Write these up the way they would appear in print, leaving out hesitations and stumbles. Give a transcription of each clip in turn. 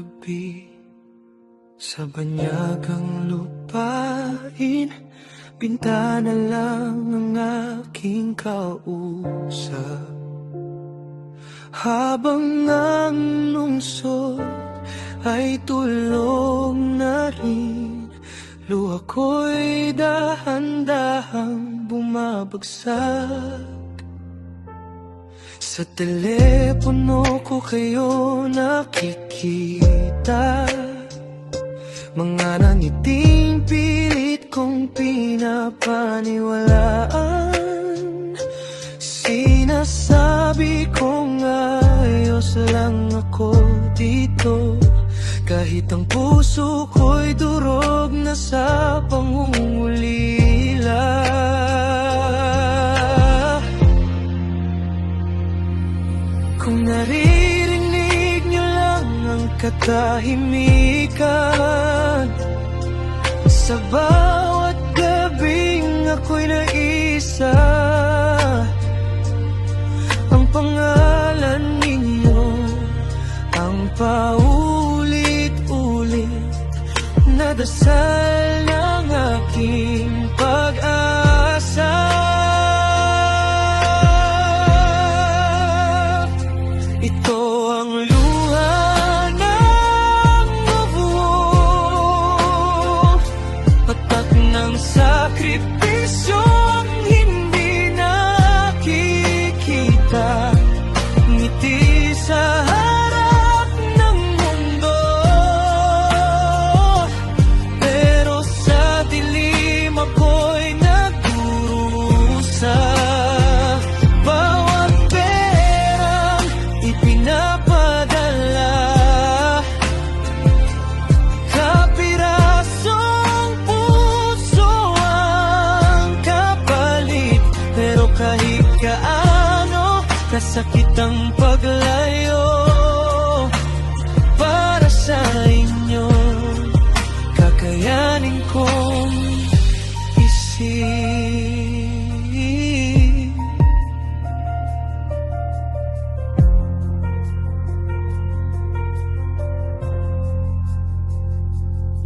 gabi, sa banyagang lupain, bintana lang ang aking kausap. Habang ang lungsod ay tulog na rin, luha ko'y dahan-dahang bumabagsak. Sa telepono ko kayo nakikita, mga nangiting pilit kong pinapaniwalaan. Sinasabi kong ayos lang ako dito, kahit ang puso ko'y durog na sa pangungulila. Kung naririnig niyo lang ang katahimikan, sa bawat gabing ako'y naisa, ang pangalan ninyo ang paulit-ulit na dasal ng aking pag-asa. Ito ang luha ng mabuo, patak ng sakripisyong hindi nakikita, ngiti sa harap ng mundo, pero sa dilim ako'y nagdurusa. Bawat perang ipinapadala, kapirasong puso ang kapalit, pero kahit kaano kasakit ang paglayo. Para sa inyo kakayanin kong isip.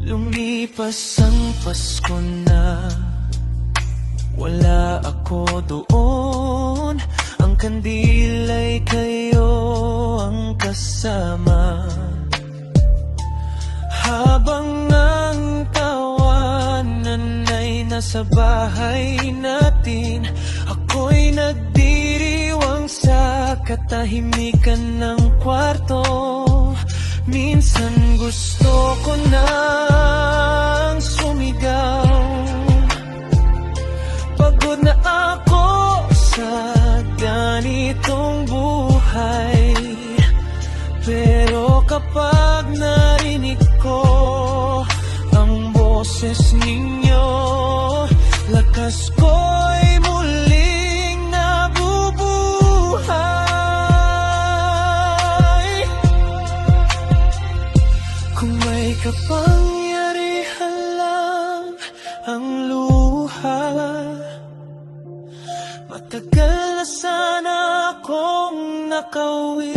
Lumipas ang Pasko na wala ako doon, ang kandil ay kayo ang kasama. Habang ang tawanan ay nasa bahay natin, ako'y nagdiriwang sa katahimikan ng kwarto. Minsan gusto ko nang sumigaw, pagod na ako sa ganitong buhay. Pero kapag narinig ko ang boses ninyo, lakas ko'y muling nabubuhay. Kung may kapangyarihan lang ang luha, matagal na sana akong nakauwi.